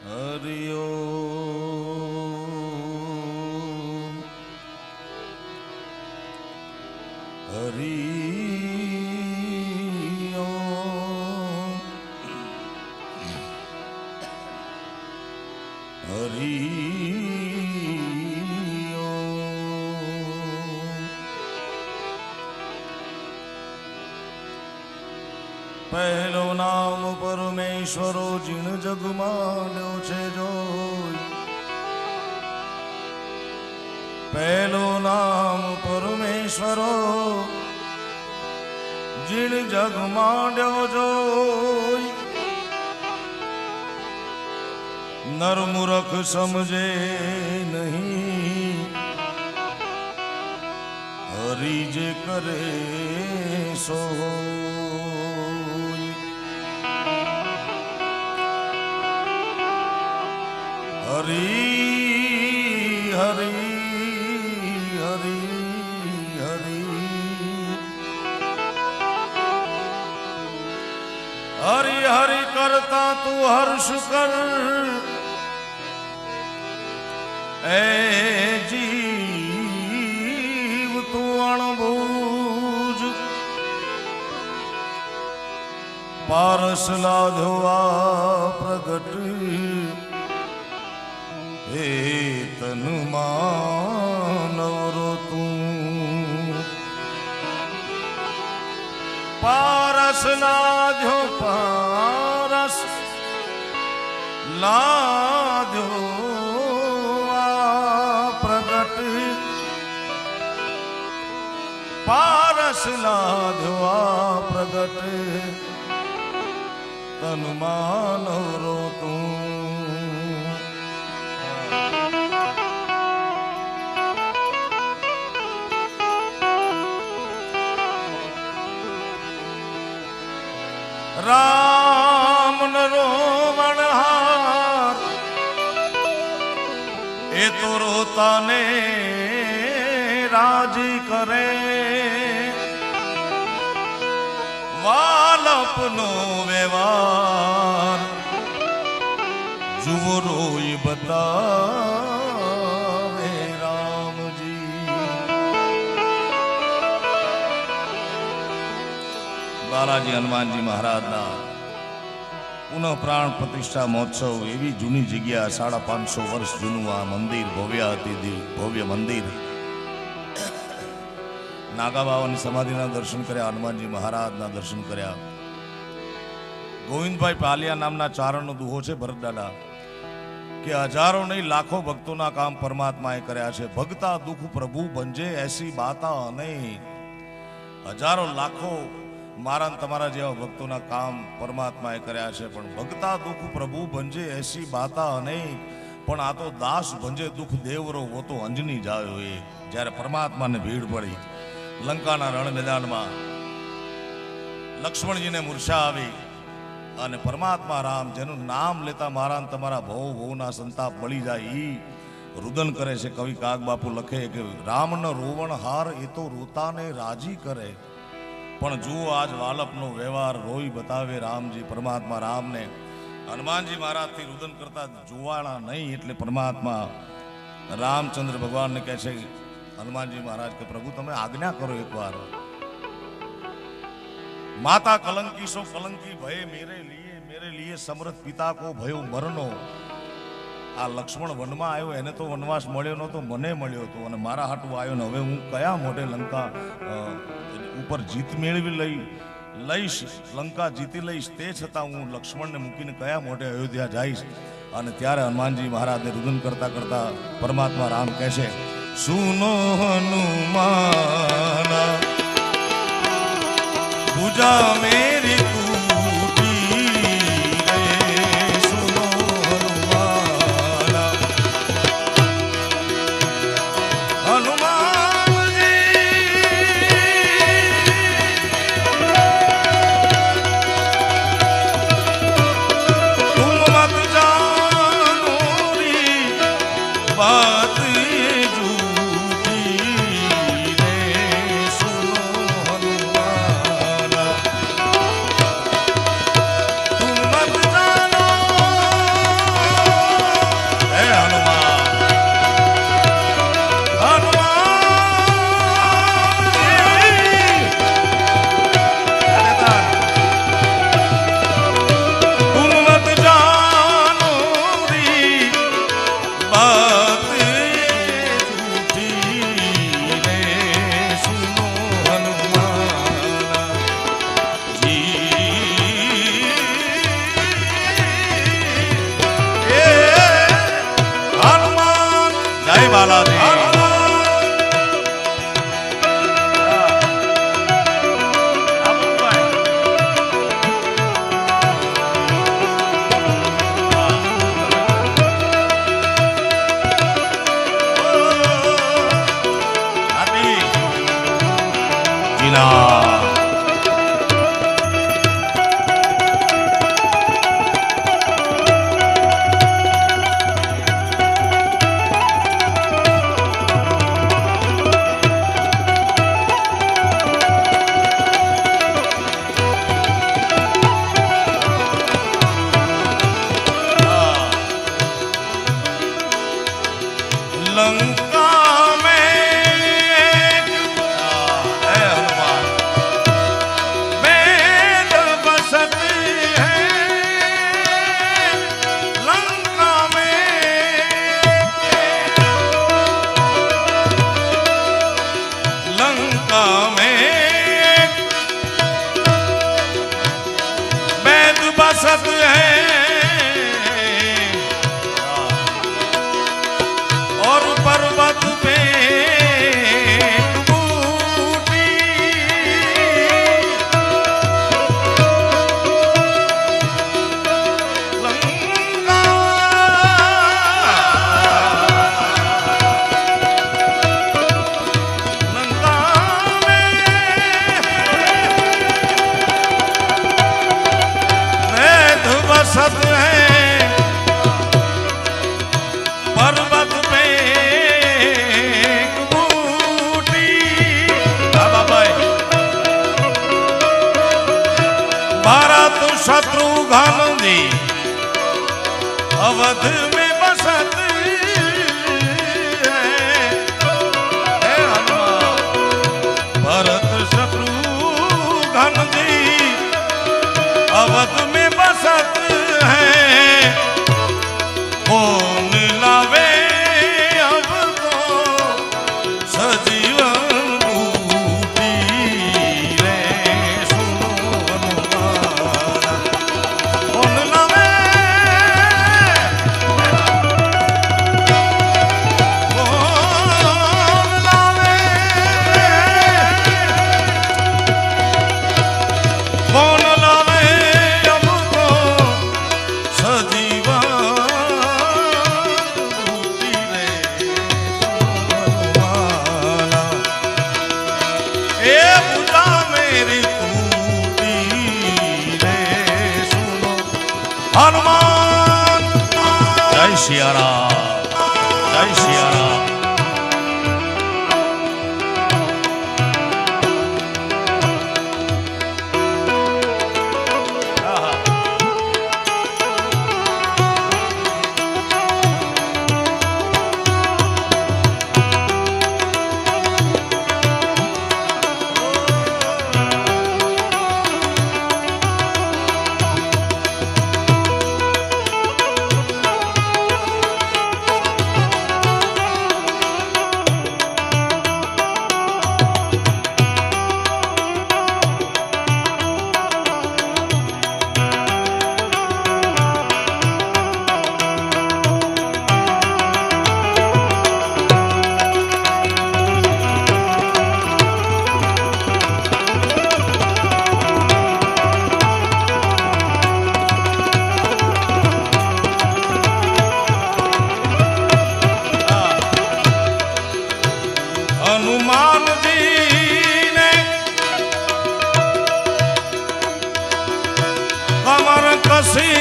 હરિ ઓમ હરિ ઓમ હરિ પહેલો નામ પરમેશ્વરો જીણ જગમાંડ્યો છે જોઈ પહેલો નામ પરમેશ્વરો જીણ જગમાંડ્યો જોઈ નર મૂરખ સમજે નહીં હરિ જે કરે સો હરિ હરિ હરિ હરિ હરિ હરિ કરતા તું હર્ષ કર એ જીવ તું અણબૂજ પારસ લાધો આ પ્રગટ હે તનુ માનવરો તું પારસ લાધ્યો પારસ લાધ્યો આ પ્રગટ પારસ લાધ્યો આ પ્રગટ તનુ માનવરો તું રામ રોમણ હાર એ તો રોતાને રાજી કરે વાલપનો વ્યવહાર જુઓ રોઈ બતાવે રામજી બાલાજી હનુમાનજી મહારાજના પુનઃ પ્રાણ પ્રતિષ્ઠા મહોત્સવ એવી જૂની જગ્યા 550 વર્ષ જૂનું આ મંદિર ભવ્ય મંદિર નાગા બાવાની સમાધિના દર્શન કર્યા હનુમાનજી મહારાજના દર્શન કર્યા ગોવિંદભાઈ પાલિયા નામના ચારણનો દુહો છે ભરતદાદા કે હજારો નહીં લાખો ભક્તોના કામ પરમાત્માએ કર્યા છે ભગતા દુઃખ પ્રભુ બંજે એસી બાતા નહીં હજારો લાખો મારા તમારા જેવા ભક્તોના કામ પરમાત્માએ કર્યા છે પણ ભગતા દુઃખ પ્રભુ ભંજે એસી બાતા અનેક પણ આ તો દાસ ભંજે દુઃખ દેવરો વો તો અંજની જાયો એ જ્યારે પરમાત્માને ભીડ પડી લંકાના રણ મેદાનમાં લક્ષ્મણજીને મૂર્છા આવી અને પરમાત્મા રામ જેનું નામ લેતા મારા તમારા ભવના સંતાપ બળી જાય ઈ રુદન કરે છે કવિ કાગ બાપુ લખે કે રામનો રોવણ હાર એ તો રોતાને રાજી કરે પણ જુઓ આજ વાલપનો વ્યવહાર રોઈ બતાવે રામજી પરમાત્મા રામને હનુમાનજી મહારાજથી રુદન કરતા જોવાના નહીં એટલે પરમાત્મા રામચંદ્ર ભગવાનને કહે છે હનુમાનજી મહારાજ કે પ્રભુ તમે આજ્ઞા કરો એકવાર માતા કલંકી સો કલંકી ભય મેરે લીએ સમૃદ્ધ પિતા કો ભયો મરનો આ લક્ષ્મણ વનમાં આવ્યો એને તો વનવાસ મળ્યો નહોતો મને મળ્યો હતો અને મારા હાટું આવ્યો ને હવે હું કયા મોઢે લંકા ઉપર જીત મેળવી લઈશ લંકા જીતી લઈશ તે છતાં હું લક્ષ્મણને મૂકીને કયા મોઢે અયોધ્યા જઈશ અને ત્યારે હનુમાનજી મહારાજને રુદન કરતા કરતા પરમાત્મા રામ કહે છે સુનો હનુમાના પૂજા મેરી बालाजी। बसत है और पर्वत पे बूटी लंका लंका बसत है पर्वत पे बूटी। भारत शत्रुघ्न जी अवध में बसत है भारत शत्रुघ्न जी अवध में बसत है। कौन लावे अब तो सजीवन बूटी रे सुनो हनुमाना। कौन लावे कौन लावे हनुमान। जय सिया राम, जय सिया राम। हनुमान जी ने कमर कसी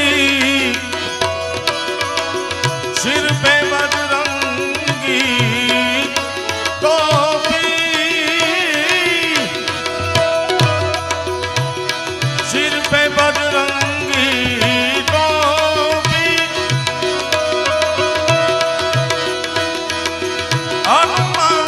सिर पे बजरंगी टोपी सिर पे बजरंगी टोपी। हनुमान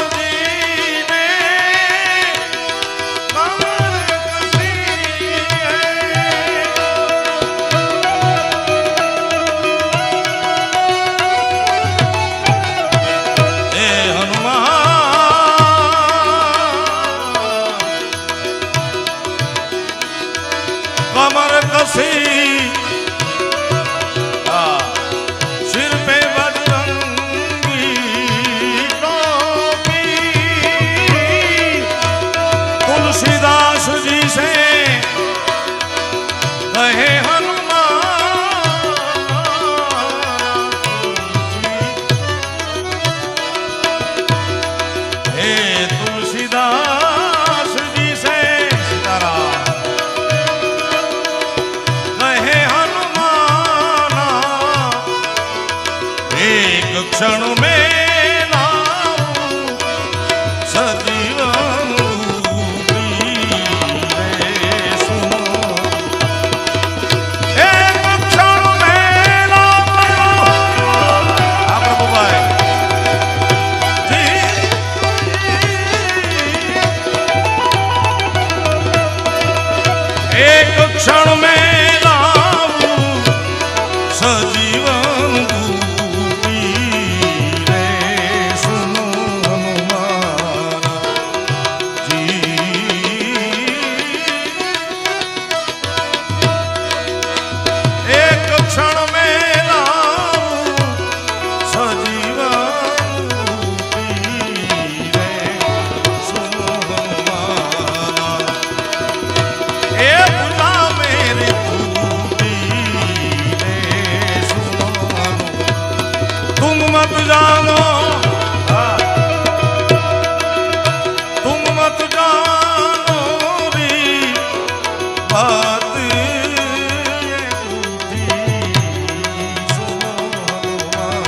क्षण में लाऊं सजीवन रूपी रे सुनो। एक क्षण में लाऊं आ प्रभु भाई एक क्षण में लाऊं सजीवन रूपी रे सुनो हनुमान जी। एक क्षण में लाऊं सजीवन रूपी रे सुनो हनुमान। ए पूजा मेरी टूटी रे सुनो हनुमान। तुम मत जानो तुम मत जानो री बात ये टूटी सुनो हनुमान।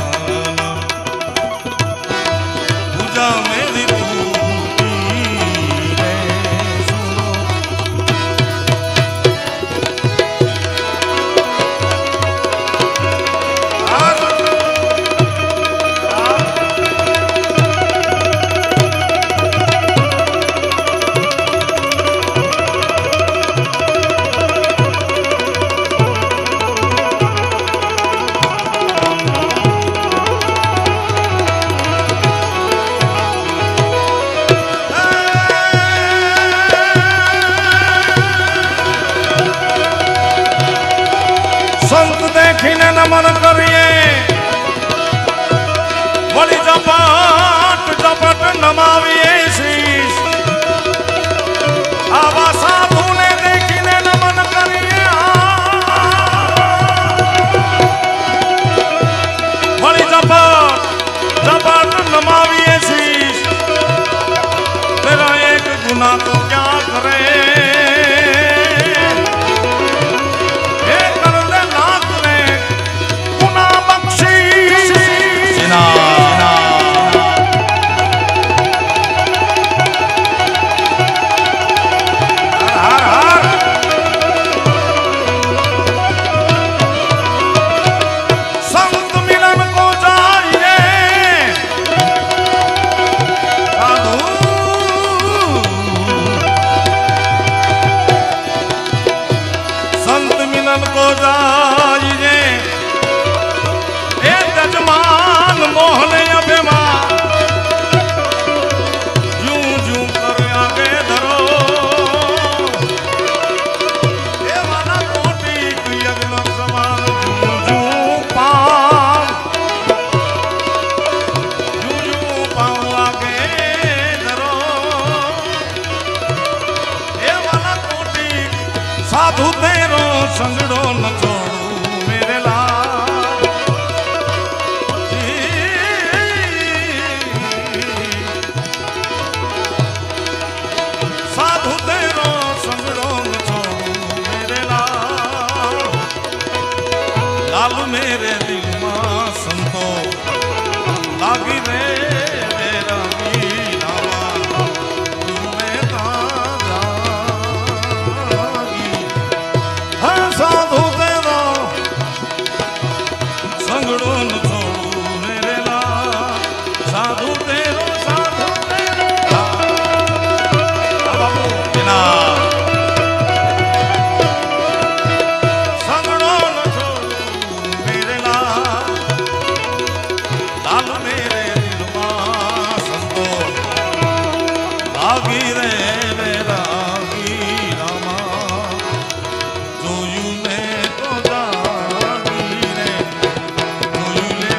पूजा मेरी टूटी रे सुनो। સંત દેખીને નમન કરીએ વળી ઝપટ ઝપટ નમાવીએ શીશ। આવા સાધુને દેખીને નમન કરીએ વળી ઝપટ ઝપટ નમાવીએ શીશ। તેરા એક ગુના તો ક્યાં કરે को जाइए ए जजमान मोहन अभिमान जूं जूं कर आगे धरो ए वाला कोटि यज्ञ समान जूं जूं पाम आगे धरो ए वाला कोटि साधु तेरो संगड़ो न छोड़ू मेरे लाल। साधु तेरो संगड़ो न छोड़ू मेरे लाल। लाल मेरे दिल मां संतो लागी रे मेरा मीरावा मैं ताजा साधु तेरो संगड़ो न छोड़ू मेरे लाल। साधु तेरो बाबू बिना संगड़ो न छोड़ू मेरे लाल। लाल मेरे दिल मां संतो लागी रे मेरा मीरामा जोयू ने तो जागी रे जोयू ले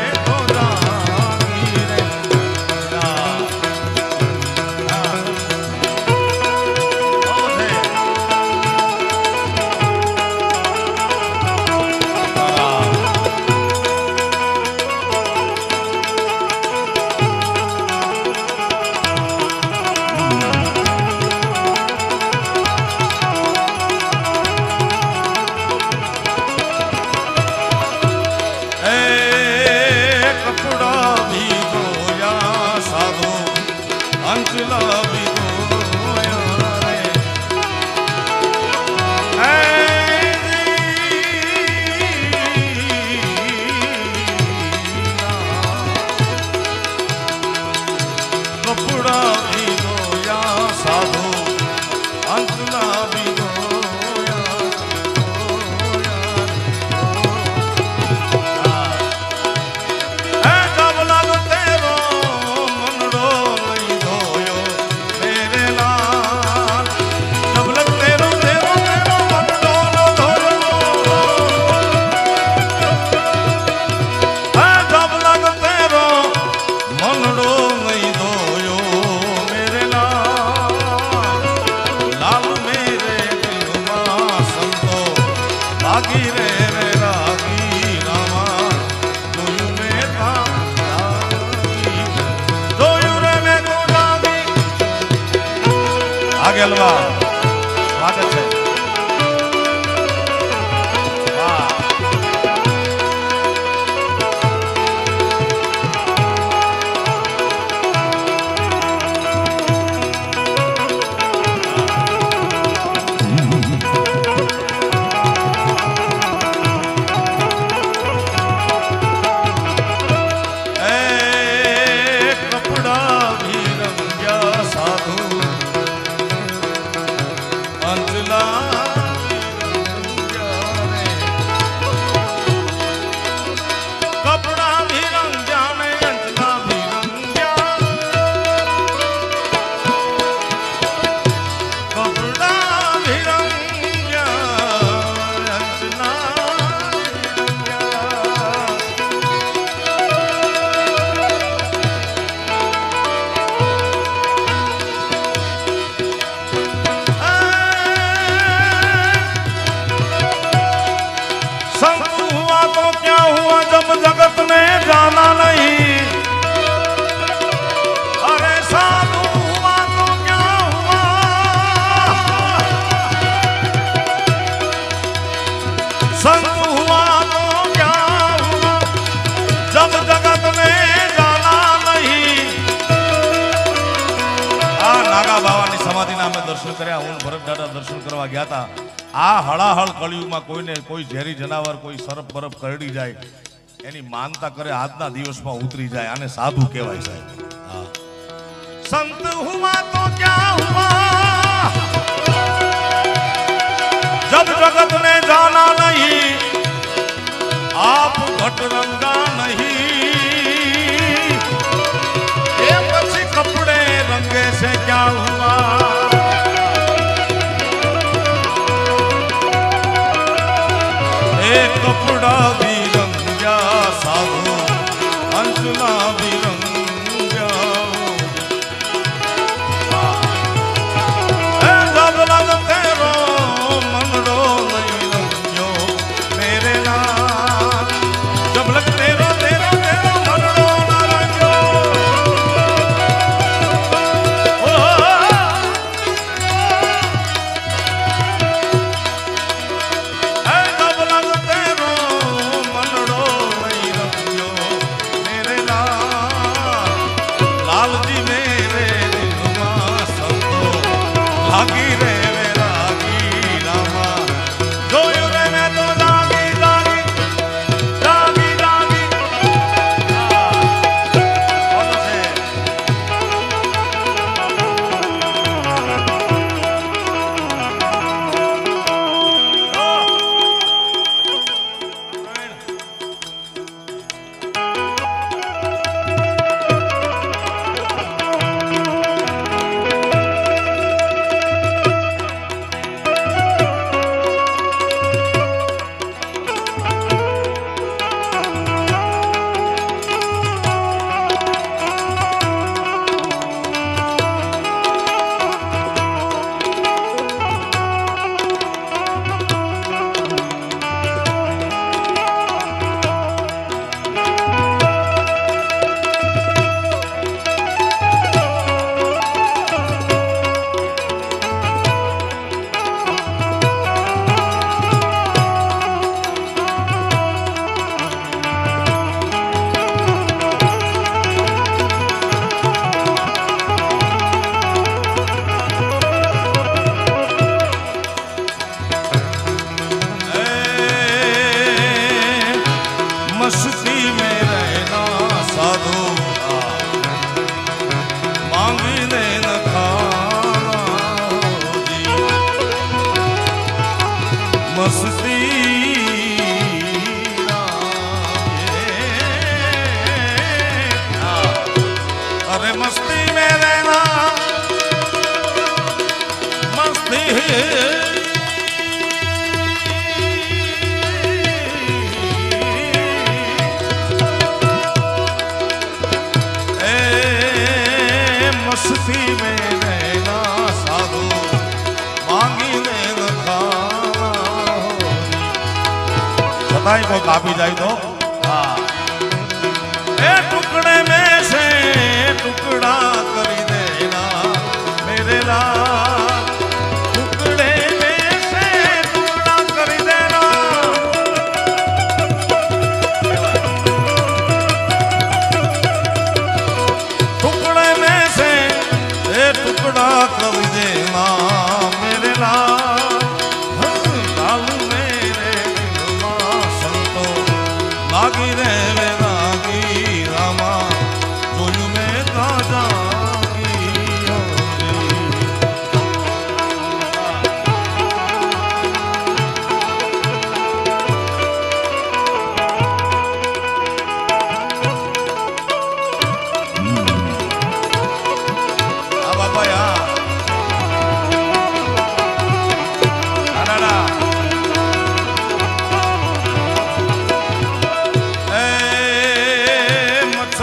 ગેલવા સ્વાગત છે વાહ जगत में जाना नहीं अरे साधु हुआ तो क्या हुआ संत हुआ तो क्या हुआ जब जगत में जाना नहीं आ नागा बाबानी समाधिना અમે દર્શન કર્યા હું ભરત દાદા દર્શન કરવા ગયા હતા આ હળાહળ કળિયુગમાં કોઈને કોઈ ઝેરી જનાવર કોઈ સરપ બરફ કરડી જાય એની માનતા કરે આજના દિવસમાં ઉતરી જાય આને સાધુ કહેવાય સાહેબ હા સંત હુઆ તો ક્યા હુઆ જબ જગત ને જાના નહીં આપ ઘટ રંગા નહીં એ પછી કપડે રંગે से क्या हुआ एक कपड़ा भी साधु अंजना भी जब लग तेरो मनडो नहीं रंग्यो मेरे नाम जब लग तेरो तेरो तेरो मनडो ना रंग्यो जब लग तेरो मनडो लालजी मेरे दिल में संतो लागी रे रागी रामा जोयो रे मैं तो जागी जागी जागी जागी बोलो से मस्ती में रहना साधु मांगने न खाना मस्ती अरे मस्ती में रहना मस्ती मस्ती में रहना साधु मांगी ने न खाना छताई को कापी जाए तो हाँ ए टुकड़े में से टुकड़ा कर देना मेरे लाल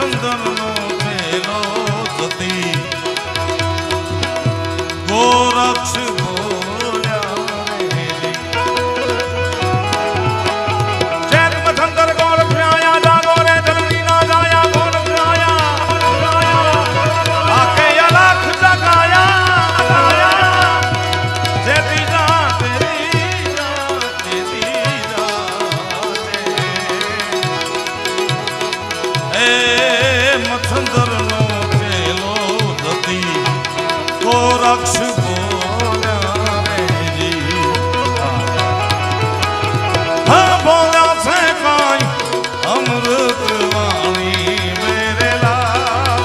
મચ્છંદરનો થેલો જતી ગોરક્ષ બોલ્યા રે ચેત મચ્છંદર ગોરક્ષ આયા જાગો રે જનની ના જાયા ગોરક્ષ આયા આકે અલખ જગાયા જેતી જા તેરી જા એ મચ્છંદરનો થેલો જતી ગોરક્ષ બોલ્યા રેજી હા બોલ્યા છે કાંઈ અમૃત વાણી મેરેલા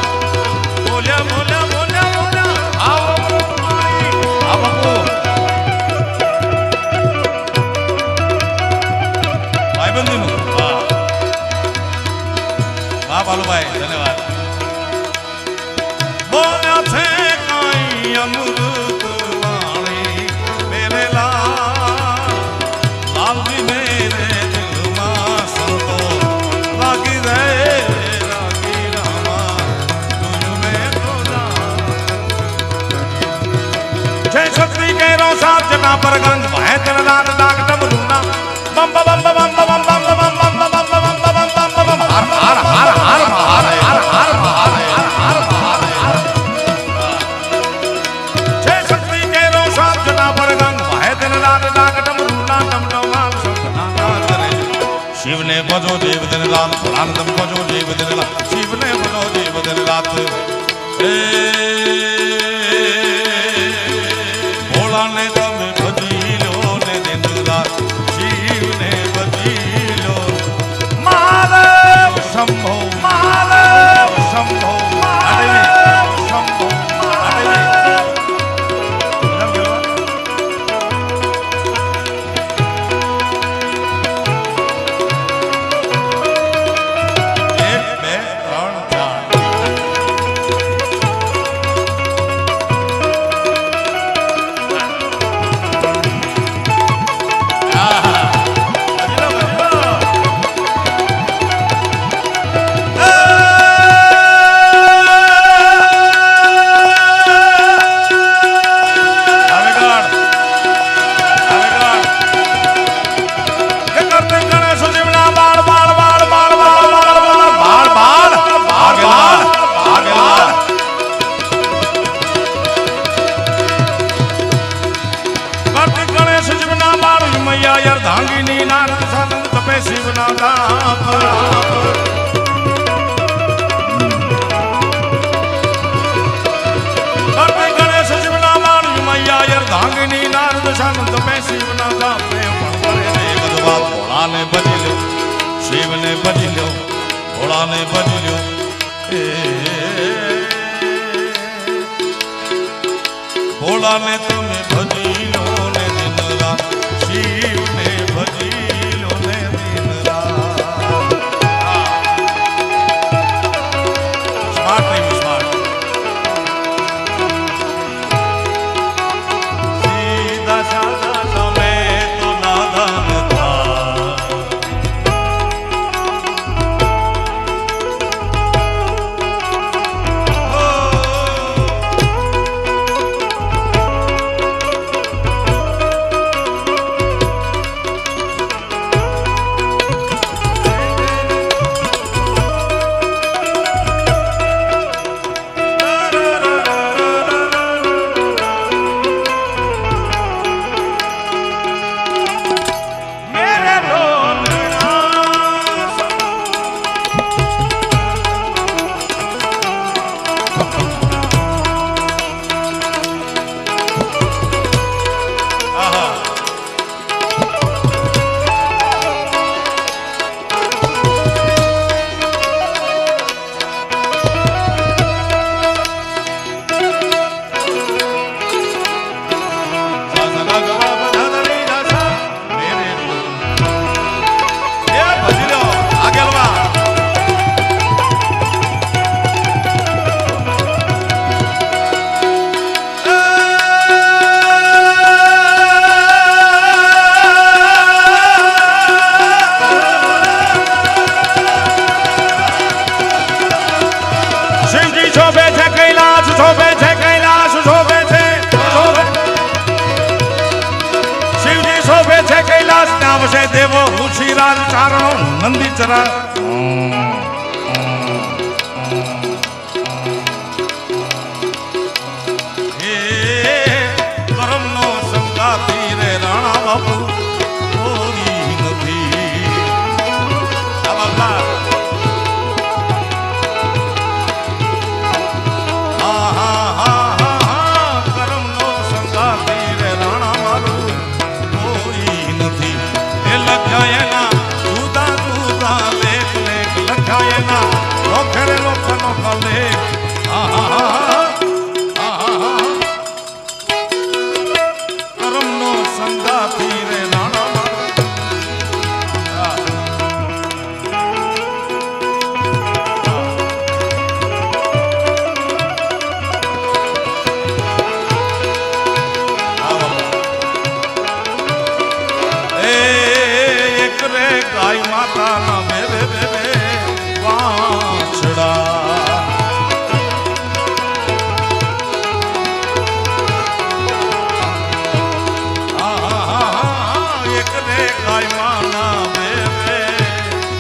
બોલ્યા બોલ્યા બોલ્યા બોલ્યા આવો વાણી આ બાપુ ભાઈબંધીનું વાહ વાહ બાલુભાઈ ધન્યવાદ બોલ્યા છે અમૃત વાણી મેરે લાલજી મેરે દિલમાં સંતો લાગી રે લાગી રામા તુજમે તો જય છત્રી કેરો સાત જટા પર ગંજ ભાય તન લાલ ડાક ડમરૂના બમ બમ બમ બમ બમ બમ બમ બમ બમ હર હર હર હર હર હર શિવને ભજો દેવ દિન રાત ભોળાનંદમ ભજો દેવ દિન રાત શિવને ભજો દેવ દિન રાત ભોળાને તમે ભજી લો ને દિન રાત શિવને ભજી લો મહાદેવ શંભો મહાદેવ શંભો મહાદેવ શંભો ધાંગીની નારદ સાનંદ તપે શિવના દાપ ગણેશ શિવના માળી મૈયા યર ધાંગીની નારદ સાનંદ તપે શિવના દાપ ભોળાને ભજી લો શિવને ભજી લો ભોળાને ભજી લો ભોળાને તમે ભજી લો ને દિન રાત શિવને ભજી લો ને દિન રાત સ્માર્ટ નહીં સ્માર્ટ સીધા સાદા તમે તો નાદાન થા દેવો ઋષિરાજ ચારણો નંદી ચરા કરમનો સંગાતી રે રાણા બાપુ કોઈ નથી. આ બાપા કરમનો સંગાતી રે રાણા મારું કોઈ નથી. એ લખ્યા જુદા જુદા લેખ લેખ લખ્યા લોખરે લોખનો લેખ. કરમનો સંગાતી રે રાણા મારું. ગાય માતાના મેરે મેરે વાછડા. એક રે ગાય માના મેરે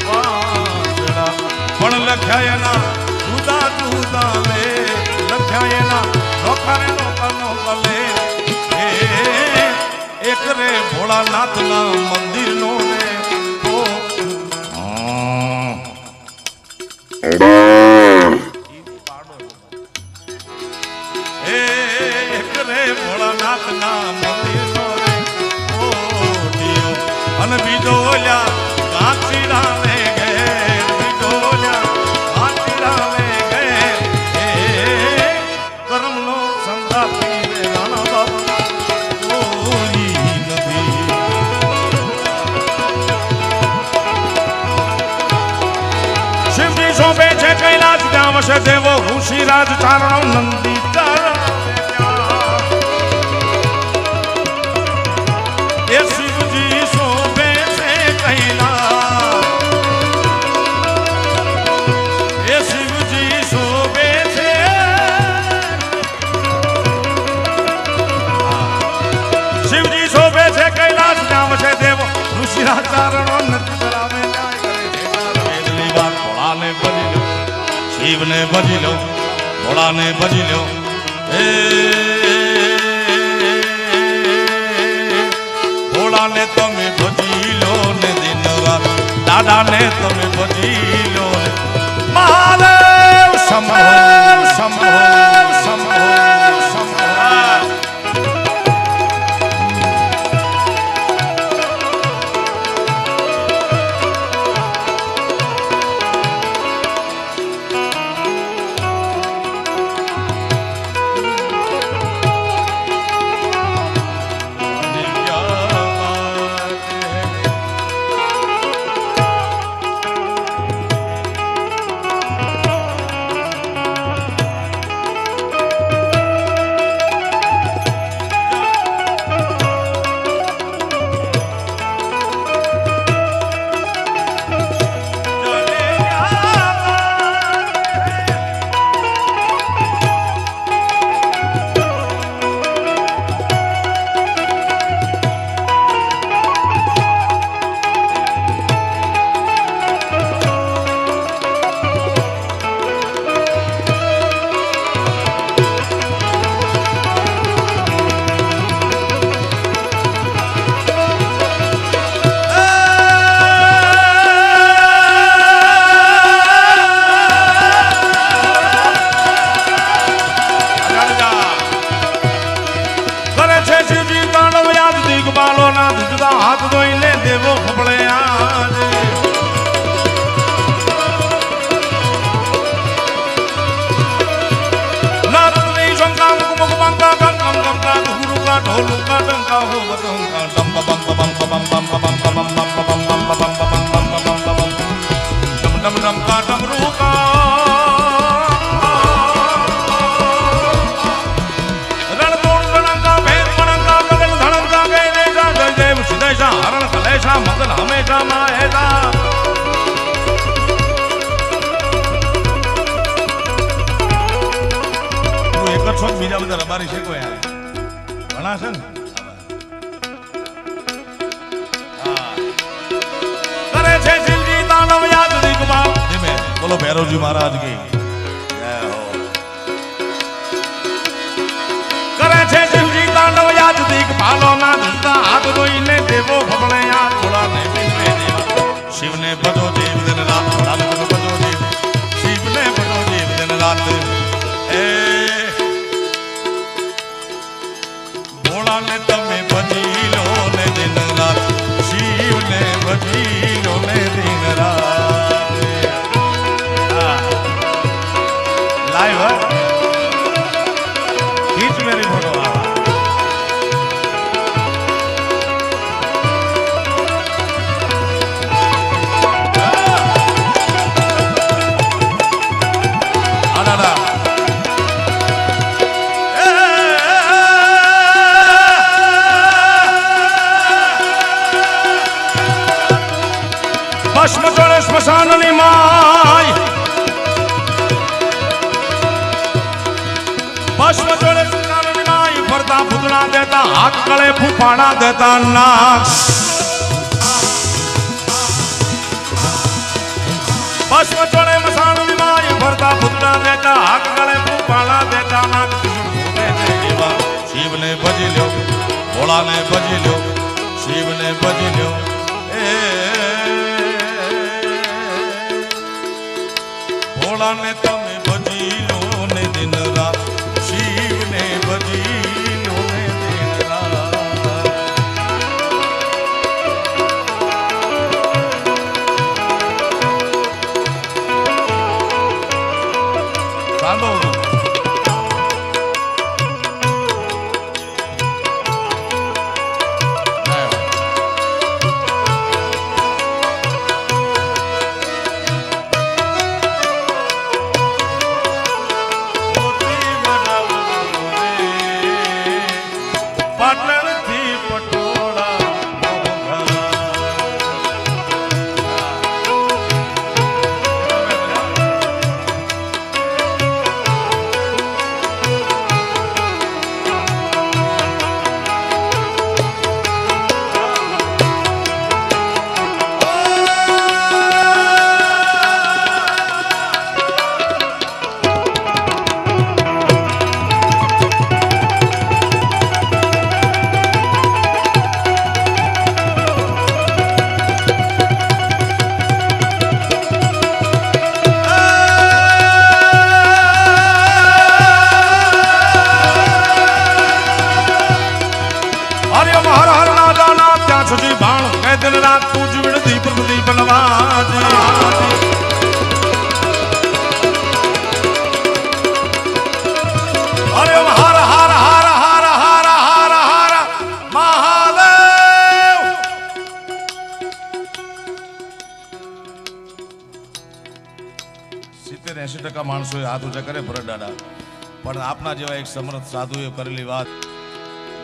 વાછડા. પણ લખ્યા એના જુદા જુદા લે લખ્યા એના નોખાને નોખાનો ગલે. એક રે ભોળાનાથના મંદિરનો રે ભોળાનાથના મંદિરનો રે ઓઢિયો. અને બીજો ઓલ્યા કાંચીડા લે ઘેર. બીજો ઓલ્યા કાંચીડા લે ઘેર. કરમનો સંગાતી રે રાણા બાબા કોઈ નથી. શિવજી શોભે છે કૈલાસ ત્યાં વસે દેવો ઋષિરાજ ચારણો નંદી ચારણ. એ શિવજી શોભે છે કૈલાસ. એ શિવજી શોભે છે. શિવજી શોભે છે કૈલાસ ત્યાં વસે દેવો ઋષિરાજ ચારણો નથી કરાવે ન્યાય કરે છે. વેદની વાત ભોળાને ભજી લો શિવને ભજી લો ભોળાને ભજી લો. ભોળાને તમે ભજી લો ને દિન રાત દાદાને તમે ભજી લો. મહાદેવ શંભો શંભો શંભો શંભો. હાથ ધોઈને દેવો ખબળે આજે. નારદની શંકા મુખ મુખ બંકા કંકમ કંકા ગુરુકા ઢોલુકા ડંકા હો બદંકા ડમ બમ બમ બમ બમ બમ બમ બમ બમ બમ બમ બમ બમ ડમ ડમ ડમકા ડમરુકા. હરણ કલેશા મગન હંમેશા માહેતા. હું એક જ છો બીજા બધા રબારી છે કોઈ ઘણા છે ને. ભૈરવજી મહારાજ કી જય હો. કરે છે શિવજી તાંડવ યાદ દીક પાલો ના ધંધા હાથ ધોઈને દેવો ભગણે આ થોડાને બિનવે દેવા. શિવને ભજો દેવ દિન રાત, લાલને ભજો દેવ, શિવને ભજો દેવ દિન રાત. એ ભોળાને તમે ભજી લો ને દિન રાત, શિવને ભજી લો ને દિન રાત. લાઈવ खींच मेरी फोटो. ભસ્મ જોડે સ્મશાનની માય, ભસ્મ જોડે સ્મશાનની માય, ફરતા ભૂતળા દેતા હાથ ગળે ફૂફાડા દેતા નાક. ભસ્મ જોડે સ્મશાનની માય, ફરતા ભૂતળા દેતા હાથ ગળે ફૂફાડા દેતા નાક. શિવને ભજી લ્યો, ભોળાને ભજી લ્યો, શિવને ભજી લ્યો. ભોળાને તમે ભજી લો ને દિન રાત, શિવને ભજી લો ને દિન રાત. ચાલો માણસો હાથ ઊંચા કરે ભરત દાદા, પણ આપના જેવા એક સમર્થ સાધુએ કરેલી વાત.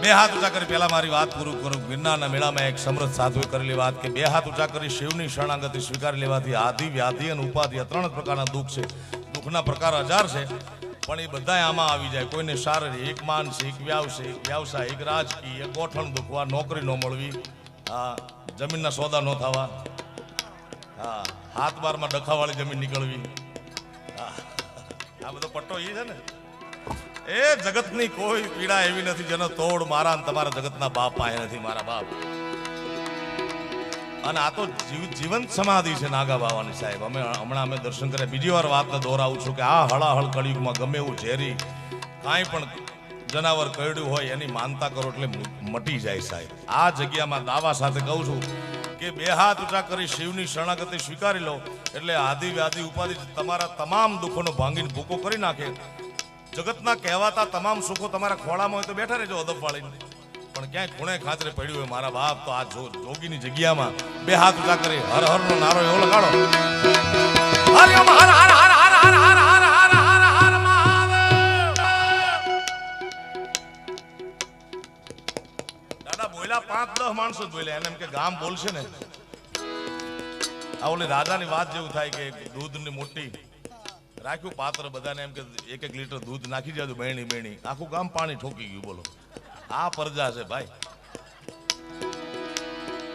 બે હાથ ઊંચા કરી પહેલા મારી વાત પૂરું કરું. ગિરનારના મેળામાં એક સમર્થ સાધુએ કરેલી વાત કે બે હાથ ઊંચા કરી શિવની શરણાગતિ સ્વીકારી લેવાથી આદિ વ્યાધિ અને ઉપાધિ આ ત્રણ પ્રકારના દુઃખ છે. દુઃખના પ્રકાર 1000 છે, પણ એ બધા આમાં આવી જાય. કોઈને શારીરિક, માનસિક, વ્યવસાયિક, રાજકીય, ગોઠણ દુખવા, નોકરી ન મળવી, જમીનના સોદા ન થવા, હાથ બારમાં ડખાવાળી જમીન નીકળવી, આ બધો પટ્ટો એ છે ને. એ જગતની કોઈ પીડા એવી નથી જેનો તોડ મારા અને તમારા જગતના બાપ પાસે નથી. મારા બાપ અને આ તો જીવંત સમાધિ છે નાગા બાવાની સાહેબ. હમણાં અમે દર્શન કર્યા. બીજી વાર વાતને દોહરાવું છું કે આ હળાહળ કળિયુગમાં ગમે એવું ઝેરી કાંઈ પણ જનાવર કરડ્યું હોય એની માનતા કરો એટલે મટી જાય સાહેબ. આ જગ્યામાં દાવા સાથે કહું છું કે બે હાથ ઊંચા કરી શિવની શરણાગતિ સ્વીકારી લો એટલે આદિ વ્યાધિ ઉપાધિ તમારા તમામ દુઃખોનો ભાંગીને ભૂકો કરી નાખે. જગતના કહેવાતા તમામ સુખો તમારા ખોળામાં હોય તો બેઠા રહેજો અદબ વાળીને, પણ ક્યાંય ખૂણે ખાતરે પડ્યું હોય મારા બાપ તો આ જોગીની જગ્યામાં બે હાથ ઊંચા કરી હર હર નો નારો એવો લગાડો. હર હર હર હર હર હર હર હર હર હર હર મહાદેવ. દાદા બોલ્યા 5-10 માણસો જ બોલ્યા. એને એમ કે ગામ બોલશે ને. આ ઓલી રાજાની વાત જેવું થાય કે દૂધની મોટી રાખ્યું પાત્ર, બધાને એમ કે 1-1 લીટર દૂધ નાખી દેજો બેણી, આખું ગામ પાણી ઠોકી ગયું. બોલો આ પ્રજા છે ભાઈ.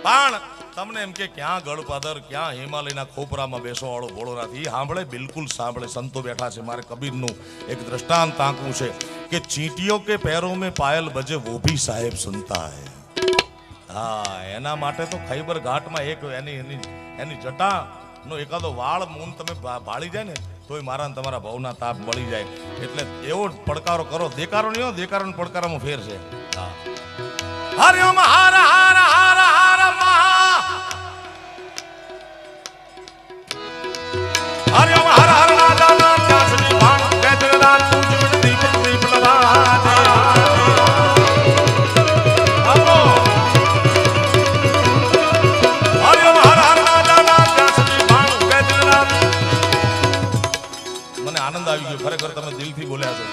પણ તમને એમ કે ક્યાં ગળપાદર ક્યાં હિમાલયના ખોપરામાં બેસવા વાળો ભોળોનાથ ઈ સાંભળે, બિલકુલ સાંભળે. સંતો બેઠા છે. મારે કબીરનું એક દ્રષ્ટાંત આંકવું છે કે ચીંટીઓ કે पैरों में पायल बजे वो भी साहेब सुनता है. હા, એના માટે તો ખૈબર ઘાટમાં એક એની જટાનો એકાદો વાળ મૂન તમે ભાળી જાય ને તોય મારા ને તમારા ભાવના તાપ બળી જાય. એટલે એવો પડકારો કરો. દેકારો નહીં, દેકારો ને પડકારામાં ફેર છે. હા, હરિઓમ હાર હાર હાર હાર મહા, હરિઓમ હર હર રાજા ના ત્યાસની ભાન કેતર રાત પૂજન દીપ દીપ લવાજે. આપો હરિઓમ હર હર રાજા ના ત્યાસની ભાન કેતર રાત. મને આનંદ આવી ગયો ખરેખર. તમે દિલથી બોલ્યા છો.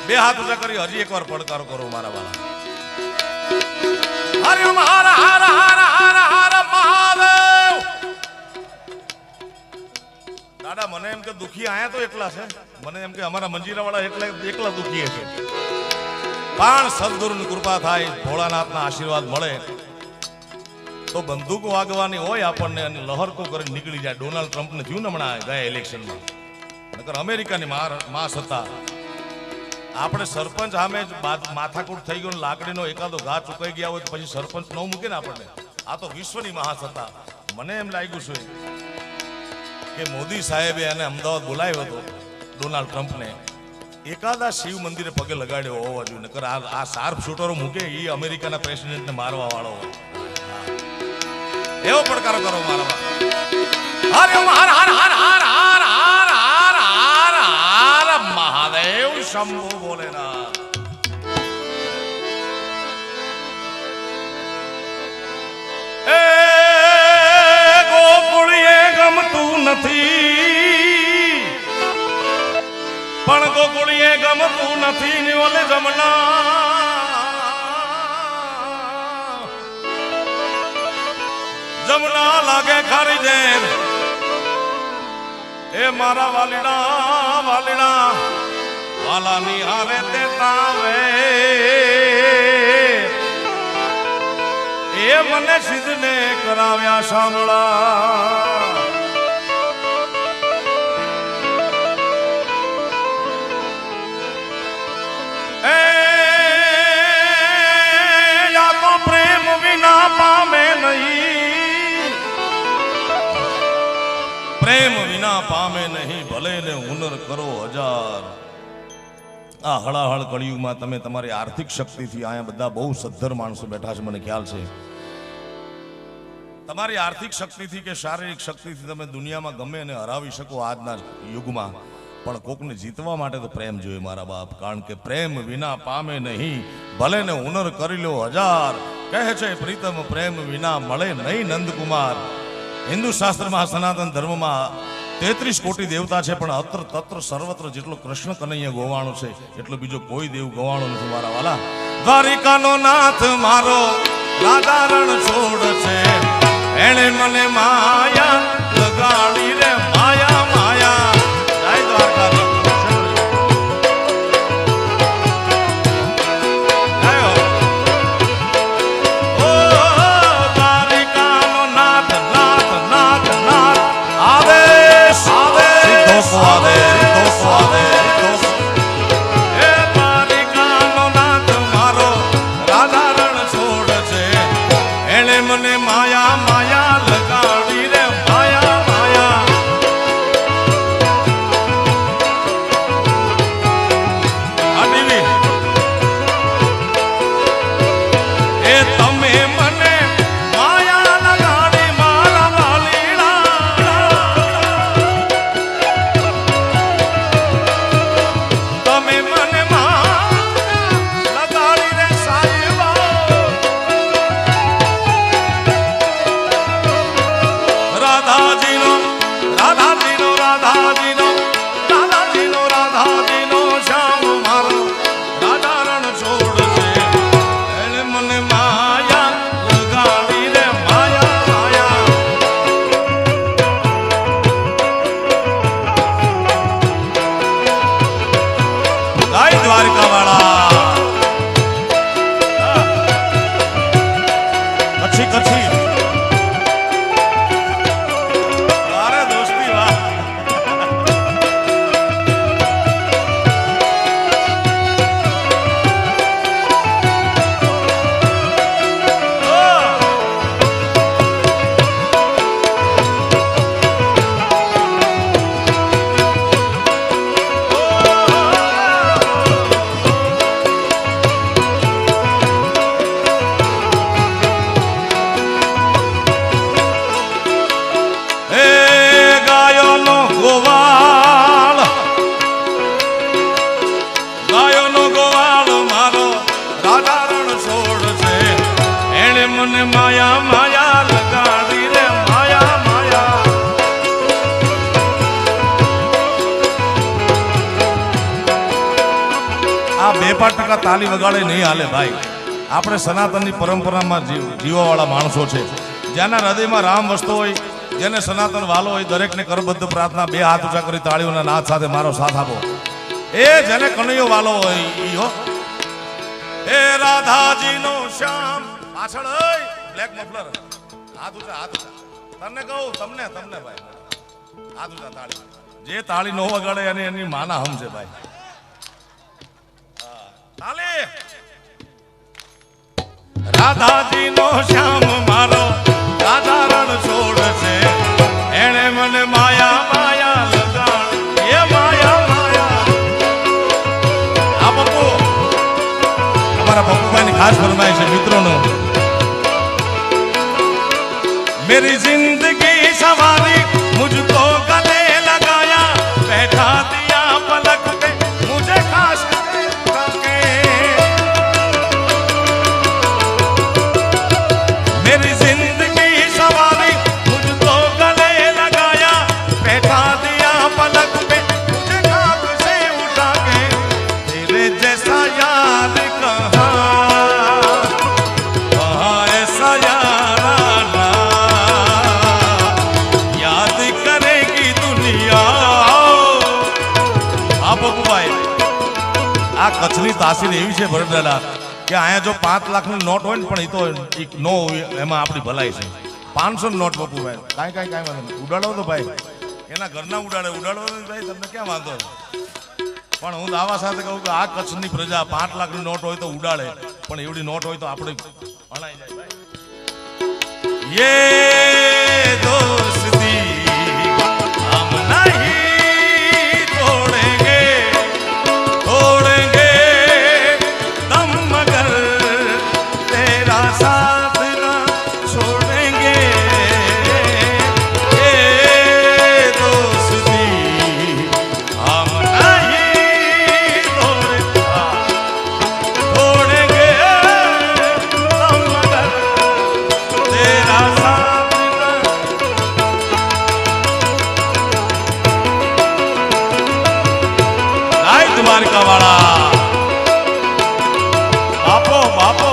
બે હાથ ઊંચા કરી હજી એકવાર પડકારો કરો મારા વાલા. હરિઓમ હર હર હર હર હર મહાદેવ. દાદા મને એમ કે દુખી આયા તો એકલા છે. મને એમ કે અમારા મંજીરા વાળા એકલા દુખી છે. પણ સદગુરુની કૃપા થાય, ભોળાનાથના આશીર્વાદ મળે તો બંદૂક વાગવાની હોય આપણને અને લહરકો કરી નીકળી જાય. ડોનાલ્ડ ટ્રમ્પને થયું ને હમણાં ગયા ઇલેક્શનમાં, નકર અમેરિકાની માસ હતા. આપણે સરપંચ સામે માથાકૂટ થઈ ગયો, લાકડીનો એકાદો ઘા ચૂકાઈ ગયા હોય તો પછી સરપંચ ન મૂકે ને આપણને. આ તો વિશ્વની મહાસત્તા. મને એમ લાગ્યું છે કે મોદી સાહેબે એને અમદાવાદ બોલાવ્યો હતો ડોનાલ્ડ ટ્રમ્પને, એકાદા શિવ મંદિરે પગે લગાડ્યો હોવા જોઈએ. નકર આ શાર્પ શૂટરો મૂકે એ અમેરિકાના પ્રેસિડેન્ટને મારવા વાળો હોય. એવો પડકારો કરો મારવા. હર હર હર હર હર હર હર હર હર હર મહાદેવ શંભુ ભોલેનાથ. એ ગોકુળીએ ગમતું નથી, પણ ગોકુળીએ ગમતું નથી ને ઓલે જમના લાગે ખારી જેમ. એ મારા વાલીડા વાલીડા વાલાની હારે તે તાવે, એ મને સિદ્ધને કરાવ્યા સાંભળા. એ યા તો પ્રેમ વિના પામે નહીં, પ્રેમ વિના પામે નહીં, ભલે ને હુનર કરો હજાર. આ હળાહળ કળિયુગમાં તમે તમારી આર્થિક શક્તિથી અહીંયા બધા બહુ સદ્ધર માણસો બેઠા છે, મને ખ્યાલ છે. તમારી આર્થિક શક્તિથી કે શારીરિક શક્તિથી તમે દુનિયામાં ગમે અને હરાવી શકો આજના યુગમાં, પણ કોકને જીતવા માટે તો પ્રેમ જોઈએ મારા બાપ. કારણ કે પ્રેમ વિના પામે નહીં, ભલે ને હુનર કરી લો હજાર. કહે છે પ્રીતમ પ્રેમ વિના મળે નહીં નંદકુમાર. હિન્દુ શાસ્ત્રમાં સનાતન ધર્મમાં 33 કોટી દેવતા છે, પણ અત્ર તત્ર સર્વત્ર જેટલો કૃષ્ણ કનૈયા ગોવાણો છે એટલો બીજો કોઈ દેવ ગોવાણો નથી મારા વાલા. દ્વારિકાનો નાથ મારો રાધા રણ છોડ છે, એણે મને માયા લગાડી રે માયા માયા. જય દ્વારકાધીશ. દ્વારકાવાળા કચ્છી આ 2-5% તાલી વગાડે નહીં હાલે ભાઈ. આપણે સનાતનની પરંપરામાં જીવવાવાળા માણસો છે. જેના હૃદયમાં રામ વસતો હોય, જેને સનાતન વાલો હોય, દરેકને કરબદ્ધ પ્રાર્થના, 2 હાથ ઊંચા કરી તાળીઓના નાદ સાથે મારો સાથ આપો. એ જેને કનૈયો વાલો હોય ઈ હો. એ રાધાજીનો શ્યામ પાછળ હોય બ્લેક મફલર, હાથ ઊંચા, હાથ ઊંચા. તને કહું, તમને ભાઈ હાથ ઊંચા. તાળી જે તાળી નો વગાડે અને એની માના હમ છે ભાઈ. તાળી. રાધાજીનો શ્યામ મારો રાધા રણ છોડશે, એણે મને માયા લગાડ, એ માયા. આ પપ્પુ, અમારા પપ્પુભાઈની ખાસ ફરમાઈશ છે મિત્રોનો. मेरी जिंदगी सवारी मुझको गले लगाया, बैठा दिया पलक पे मुझे खास के. मेरी जिंदगी सवारी मुझको गले लगाया, बैठा दिया पलक पे मुझे खाक से उठा के. तेरे जैसा यार कहाँ, वहाँ ऐसा यार આ કચ્છની તાસીર એવી છે ભરતદાદા કે અહીંયા જો 5 લાખની નોટ હોય ને પણ એ તો નો હોય, એમાં આપણી ભલાઈ છે. 500 નોટ પપ્પુભાઈ કાંઈ વાંધો નહીં, ઉડાડો તો ભાઈ, એના ઘરના ઉડાડો ભાઈ, તમને ક્યાં વાંધો. પણ હું દાવા સાથે કહું કે આ કચ્છની પ્રજા 5 લાખની નોટ હોય તો ઉડાડે, પણ એવડી નોટ હોય તો આપણે ભણાઈ જાય ભાઈ. યે દોસ્તી હમ નહીં તોડેંગે, तुम मगर तेरा साथ ना छोड़ेंगे. ये दोस्ती हम नहीं छोड़ेंगे, तुम मगर तेरा साथ ना. आय द्वारका वाला बापो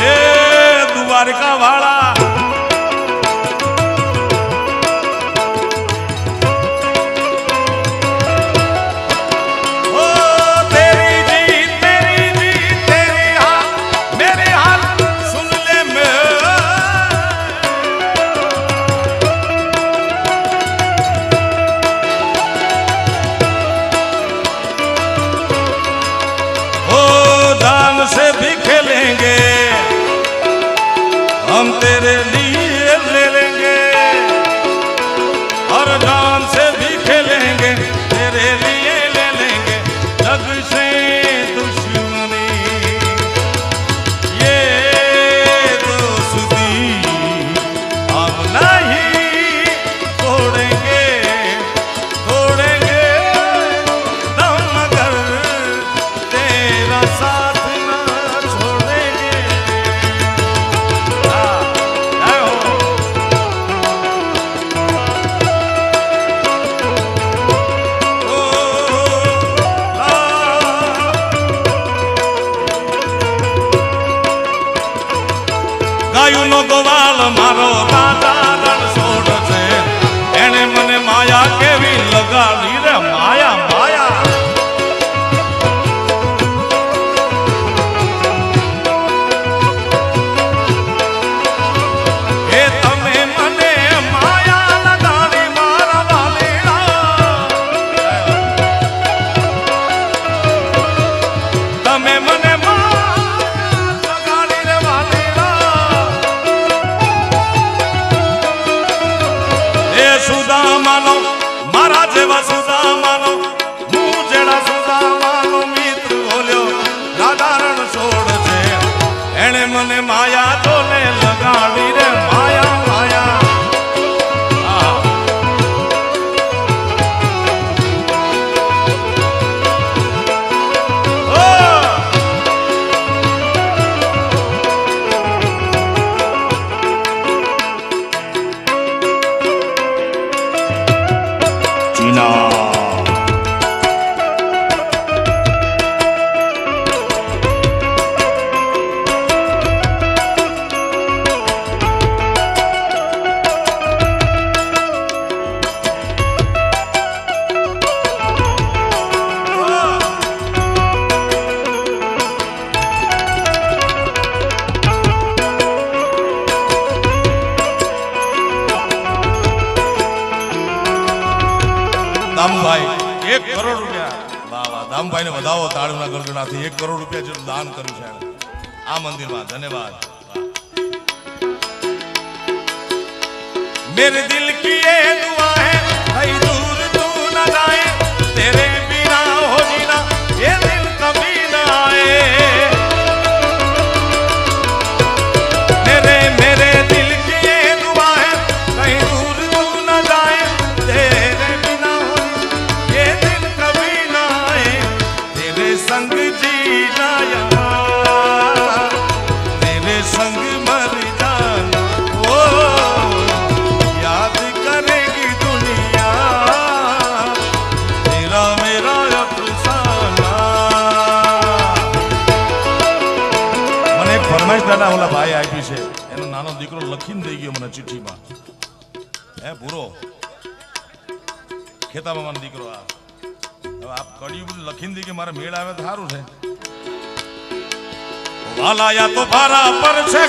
ए द्वारका वाला ओ तेरी जीत तेरी हाल मेरे हाल सुन ले मैं. से भी खेलेंगे हम, तेरे लिए ले लेंगे, और जान से भी खेलेंगे तेरे लिए ले लेंगे. जग से दुश्मनी ये दोस्ती हम नहीं तोड़ेंगे, दम मगर तेरा साथ ગાયુંનો ગોવાલ મારો રાધા રણ છોડશે, એણે મને માયા કેવી લગાડી રે માયા. એ તમે મને માયા લગાડી મારા વાલીડા, તમે મને સુદામાનો મારા જેવા સુદામાનો, હું જેડા સુદામાનો મિત્ર બોલ્યો રાધા રણ છોડ છે, એણે મને માયા તોલે લગાડી રે માયા. 1 કરોડ રૂપિયા. વાહ વાહ, દામભાઈને વધાવો તાળીના ગણગણાથી. 1 કરોડ રૂપિયા જેટલું દાન કર્યું છે એણે આ મંદિરમાં. ધન્યવાદ. मेरे दिल की ये दुआ है कहीं दूर तू न जाए, तेरे बिना हो जीना ये दिन कभी न आए. मेरे दिल की ये दुआ है कहीं दूर तू न जाए, तेरे बिना हो ये दिन कभी न आए. तेरे संग जीना यहाँ, तेरे संग मर जाना. ओ દાદા ઓલા ભાઈ આપી છે, એનો નાનો દીકરો લખીને દઈ ગયો મને ચિઠ્ઠીમાં. હે ભૂરો ખેતા મામાનો દીકરો. આ હવે આપ કડિયું બધું લખીને દઈ કે મારે મેળ આવે તો સારું છે. વાલાયા તો ભારા પર છે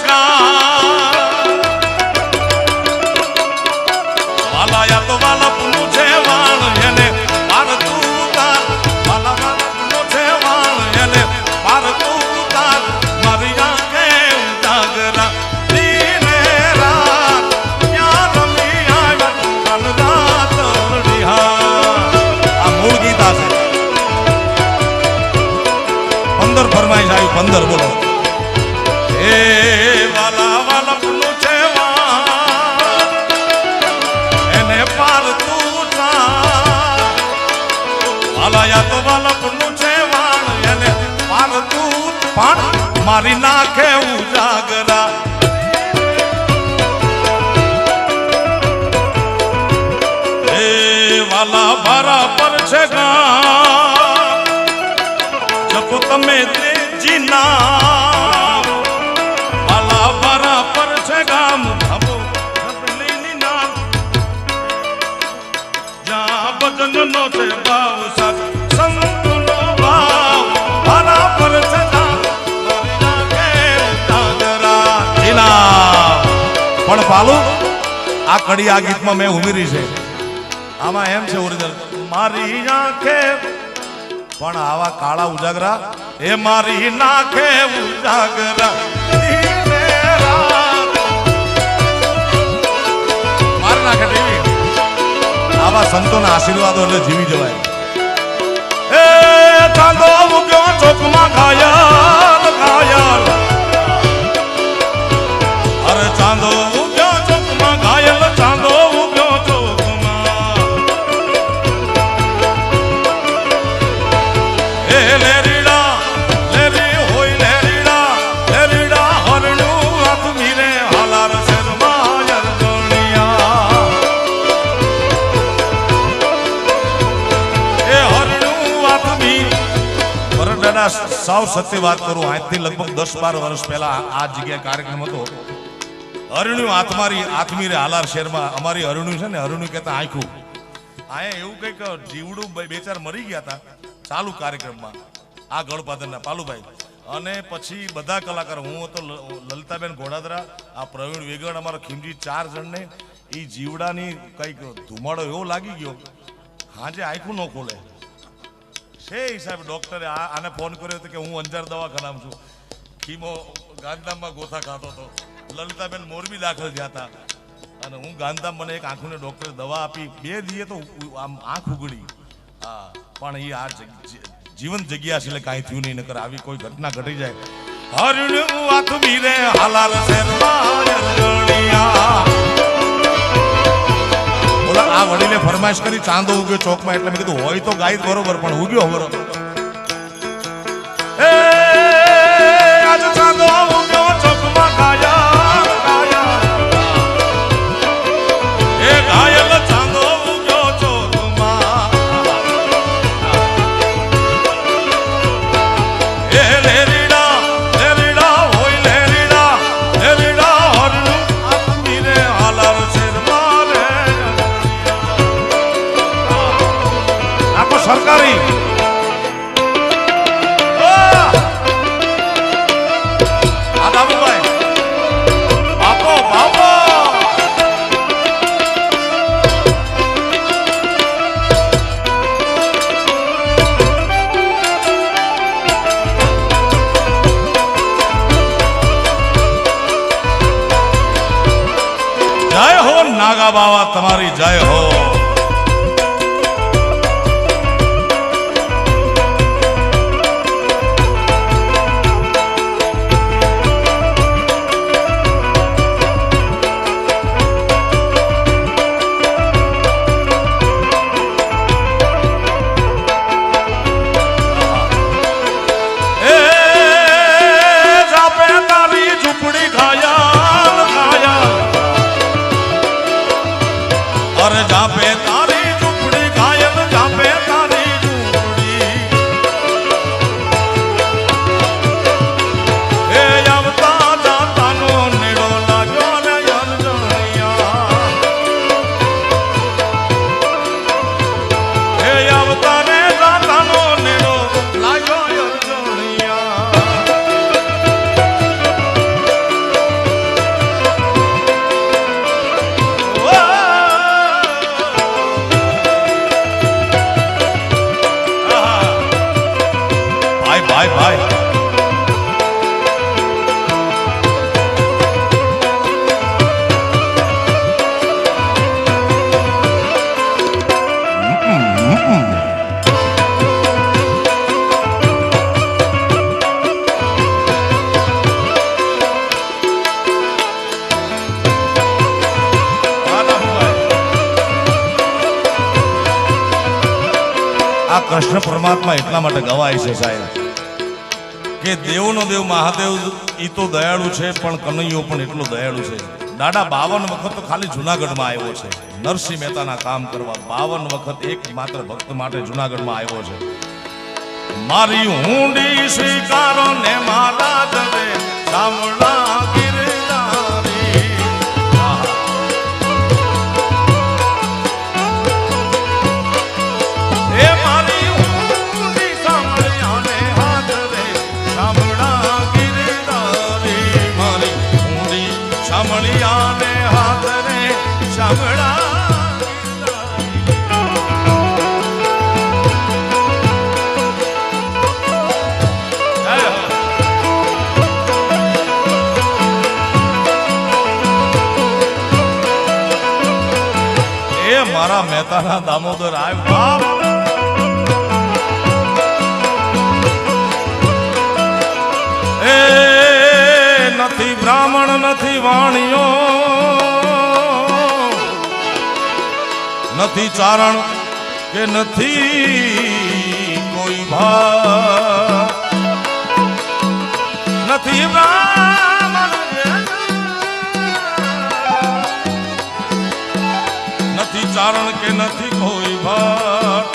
વાલાયા તો વાલપનું છે વાણ એને પાર તું ઉતાર. વાલા વાલપનું છે વાણ એને પાર તું ઉતાર. મારી આંખે ઉજાગરા દીને રાત ત્યાં રમી આવ્યા કલ રાત રિહા. આ મૂળ ગીતા છે. 15 ફરમાઈશ આવી. 15 બોલો. એ વાલા વાલપનું છે વાણ એને પાર તું ઉતાર. વાલાયા તો વાલપનું છે વાણ એને પાર તું પણ મારી નાખે ઉજાગરા. એ વાલા ભારા પર છે ગામ જપો તમે તેજી નામ. વાલા ભારા પર છે ગામ જપો જપલીની નામ. જ્યાં ભજનનો છે ભાવ સાથ સંતનો ભાવ. ભારા પર છે ગામ પણ પાલુ આ કડી આ ગીતમાં મેં ઉમેરી છે. આમાં એમ છે ઓરિજિનલ મારી આંખે પણ આવા કાળા ઉજાગરા. એ મારી નાખે ઉજાગરા મારી નાખે દેવી. આવા સંતોના આશીર્વાદો એટલે જીવી જવાય. એ ચાંદો ઉગ્યો ચોકમાં ઘાયલ ઘાયલ. અરે ચાંદો ઉગ્યો ચોકમાં ઘાયલ. ચાંદો ઉગ્યો ચોકમાં. એ લેરીડા લેરી હોય લેરીડા લેરીડા હરણું હાથ મીરે હાલાર શર્મા યરગણિયા. એ હરણું હાથ મીર. બરાબર દાદા સાવ સત્ય વાત કરું. આજથી લગભગ 10-12 વર્ષ પહેલા આ જગ્યાએ કાર્યક્રમ હતો. હરણ્યું આત્મીરે હાલાર શહેરમાં. અમારી હરણ્યું છે ને, હરણ્યું કહેતા આંખું. અહીંયા એવું કંઈક જીવડું 2-4 મરી ગયા હતા ચાલુ કાર્યક્રમમાં આ ગળપાદરના પાલુભાઈ. અને પછી બધા કલાકાર, હું હતો લલિતાબેન ઘોડાદરા, આ પ્રવીણ વેગડ, અમારા ખીમજી, 4 જણને એ જીવડાની કંઈક ધુમાડો એવો લાગી ગયો હાજે આંખું ન ખોલે. છે હિસાબે ડૉક્ટરે આને ફોન કર્યો હતો કે હું અંજાર દવાખાનામાં છું. ખીમો ગાંધીધામમાં ગોથા ખાતો હતો. લલિતાબેન મોરબી દાખલ થયા હતા અને હું ગાંધીધામ. મને એક આંખોને ડૉક્ટરે દવા આપી. 2 દીએ તો આમ આંખ ઉગડી. હા પણ એ આ જીવંત જગ્યા છે એટલે કાંઈ થયું નહીં. નકર આવી કોઈ ઘટના ઘટી જાય. હરણું હાથ મીરે હાલાર શેરમાં યરગણિયા. બોલા આ વડીલે ફરમાઈશ કરી ચાંદો ઉગ્યો ચોકમાં. એટલે મેં કીધું હોય તો ગાય બરોબર, પણ ઉગ્યો બરોબર. એ આજ ચાંદો ઉગ્યો ચોકમાં ઘાયલ ઘાયલ. એ ઘાયલ ચાંદો ઉગ્યો ચોકમાં. એ લેરીડા લેરીડા હોય લેરીડા લેરીડા હરણું હાથ મીરે હાલાર શેરમાં રે. આખો સરકારી જય હો નાગા બાવા, તમારી જય હો. જાપે તારી ઝૂંપડી ઘાયલ, જાપે તારી ઝૂંપડી. એ આવતા જાતાનો નેડો લાગ્યો ને અરજણિયા. એ આવતા ને જાતાનો નેડો લાગ્યો અરજણિયા. ભાઈ ભાઈ આ કૃષ્ણ પરમાત્મા એટલા માટે ગવાય છે સાહેબ કે દેવનો દેવ મહાદેવ ઈ તો દયાળુ છે, પણ કનૈયો પણ એટલો દયાળુ છે. દાદા 52 વખત તો ખાલી જુનાગઢમાં આવ્યો છે નરસિંહ મહેતાના કામ કરવા. 52 વખત એક માત્ર ભક્ત માટે જુનાગઢમાં આવ્યો છે. મારી હુંડી સ્વીકારો ને મારા જવે સામળા ગિરધારી. એ મારી હુંડી સામળ્યા ને હાજરે સામળા ગિરધારી. મારી હુંડી સામળ્યા ને હાજરે સામળા. મારા મહેતાના દામોદર આવ બાપ. એ નથી બ્રાહ્મણ નથી વાણિયો, નથી ચારણ કે નથી કોઈ ભા, નથી બ્રાહ્મણ નથી ચારણ કે નથી કોઈ ભટ્ટ.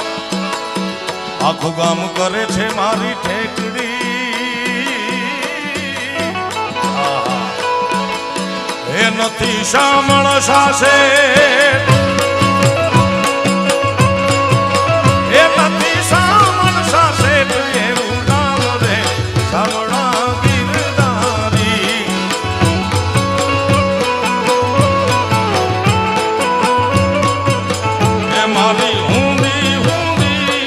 આખું ગામ કરે છે મારી ઠેકડી. એ નથી શામળ સાસે, એ નથી શામળ સાસે, એવું નામ રે સામળા ગિરધારી. મારી હુંડી હુંડી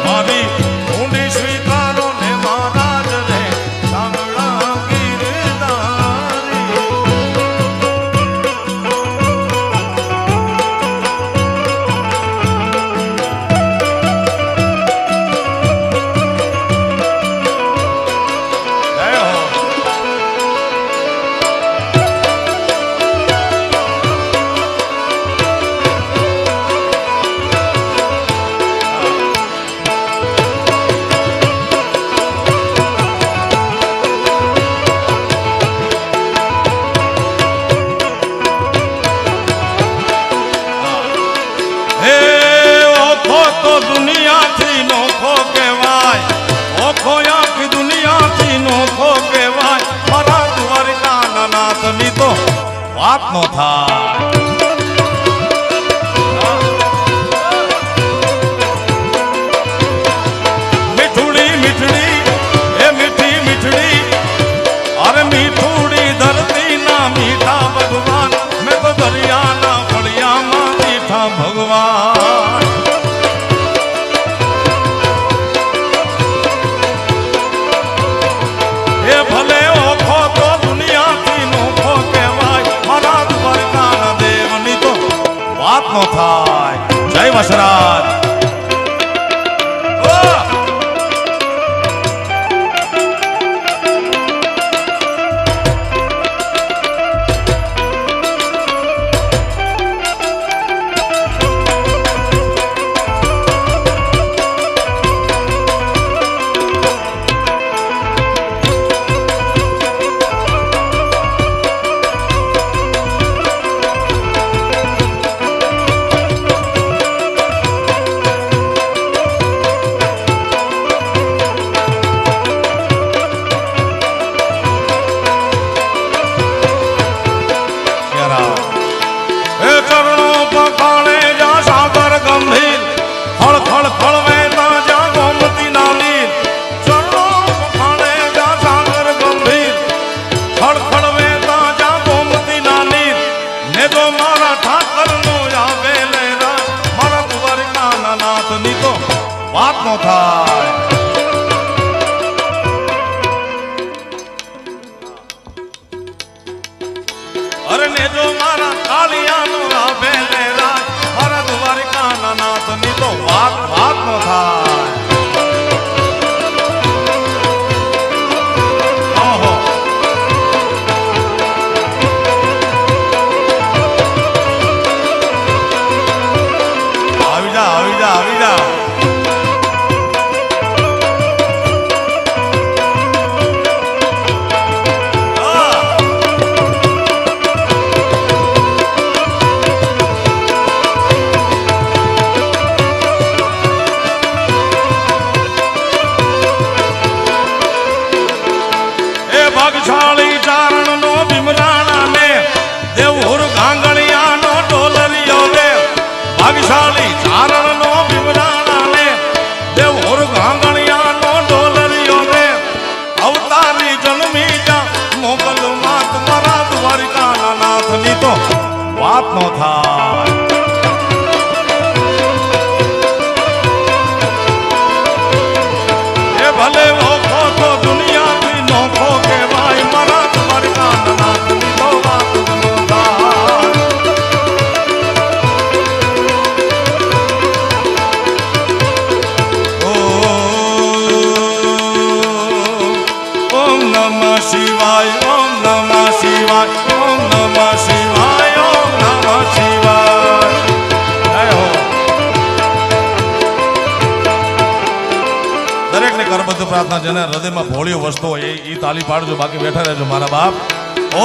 મારી હુંડી સ્વીકારો ને મહારાજ રે સામળા ગિરધારી. દુનિયાથી નોખો કહેવાય, ઓખો આખી દુનિયાથી નોખો કહેવાય. મારા દ્વારિકાના નાથની તો વાત નો થાય. મીઠુડી મીઠડી એ મીઠી મીઠડી, અરે મીઠુડી ધરતી ના મીઠા ભગવાન. મેં તો દરિયાના ફળિયામાં મીઠા ભગવાન. ભલે ઓખો તો દુનિયાથી નોખો કહેવાય, ન થાય. અરે ને જો મારા કાલિયાનો રાભે લે રાજ, મારા દ્વારિકાના નાથની તો વાત વાત ન થાય. ઓહો. આવી જા આવી જા આવી જા. ભાગશાળી ચારણ નો ભીમરાણા ને દેવહુર ગાંગણિયા નો ડોલરિયો રે. ભાગશાળી ચારણ નો ભીમરાણા ને દેવહુર ગાંગણિયા નો ડોલરિયો રે. અવતારી જન્મી જા મોગલ માં તમારા દ્વારિકાના નાથની તો વાત ન થાય. એ ભલે ઓખો તો દુનિયાથી નોખો કહેવાય, મારા દ્વારિકાના નાથની તો વાત ન થાય. ઓમ નમઃ શિવાય, ઓમ નમઃ શિવાય, ઓમ નમઃ શિવાય, ઓમ નમઃ શિવાય. જય હો. દરેકને કરબદ્ધ પ્રાર્થના, જેને હૃદયમાં ભોળી વસ્તુ હોય એ તાલી પાડજો, બાકી બેઠા રહેજો મારા બાપ.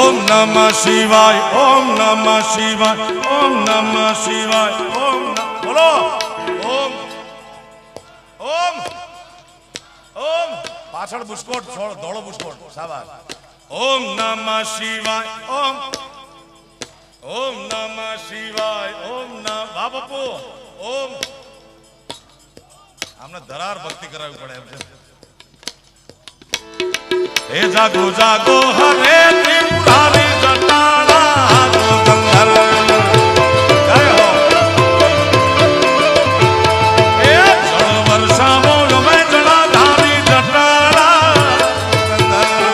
ઓમ નમઃ શિવાય, ઓમ નમઃ શિવાય, ઓમ નમઃ શિવાય, ઓમ બોલો. ઓમ ઓમ ઓમ. પાછળ બુસ્કોટ છોડ, ધોળો બુસ્કોટ સાબાસ. ઓમ નમઃ શિવાય, ઓમ ઓમ નમઃ શિવાય, ઓમ નમઃ બાપુ. ઓમ. આમને ધરાર ભક્તિ કરાવવી પડે એમ છે. હે જાગો જાગો હરે ત્રિપુરારી જટાળા ગંધર્વ. જય હો. એ જળ વર્ષાવો રમે જળાધારી જટાળા ગંધર્વ.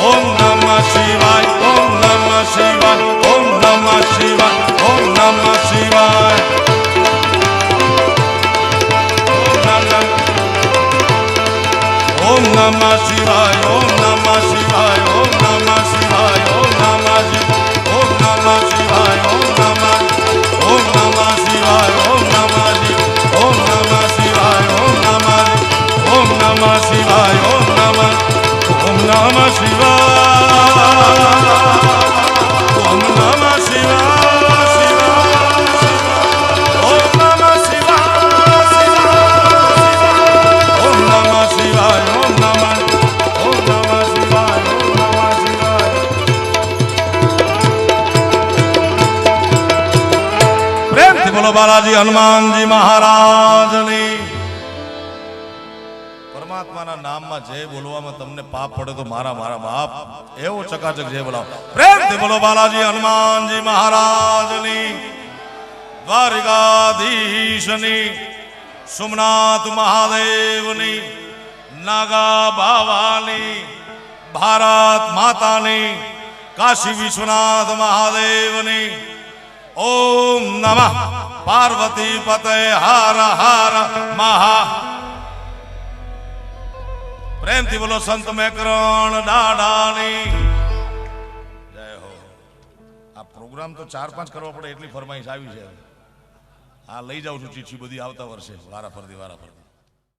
ઓમ નમઃ શિવાય, ઓમ નમઃ શિવાય, ઓમ નમઃ શિવાય, ઓમ નમઃ શિવાય. ઓમ નમઃ શિવાય, ઓમ નમઃ શિવાય, ઓમ નમઃ શિવાય, ઓમ નમઃ શિવાય, ઓમ નમઃ શિવાય, ઓમ નમઃ, ઓમ નમઃ શિવાય, ઓમ નમઃ શિવાય, ઓમ નમઃ શિવાય, ઓમ નમઃ, ઓમ નમઃ શિવાય, ઓમ નમઃ, ઓમ નમઃ શિવાય, ઓમ નમઃ બોલો બાલાજી હનુમાનજી મહારાજની. પરમાત્માના નામમાં જય બોલવામાં તમને પાપ પડે તો મારા મારા બાપ એવો ચકાચક જય બોલાવો. પ્રેમથી બોલો બાલાજી હનુમાનજી મહારાજની, દ્વારિકાધીશની, સોમનાથ મહાદેવની, નાગા બાવાની, ભારત માતાની, કાશી વિશ્વનાથ મહાદેવની. ઓમ નમઃ પાર્વતી પતે હર હર મહા. પ્રેમથી બોલો સંત મેકરણ દાદાની જય હો. આ પ્રોગ્રામ તો 4-5 કરવા પડે એટલી ફરમાઈશ આવી છે. આ લઈ જાઉં છું ચીઠી બધી આવતા વર્ષે વારા ફરતી.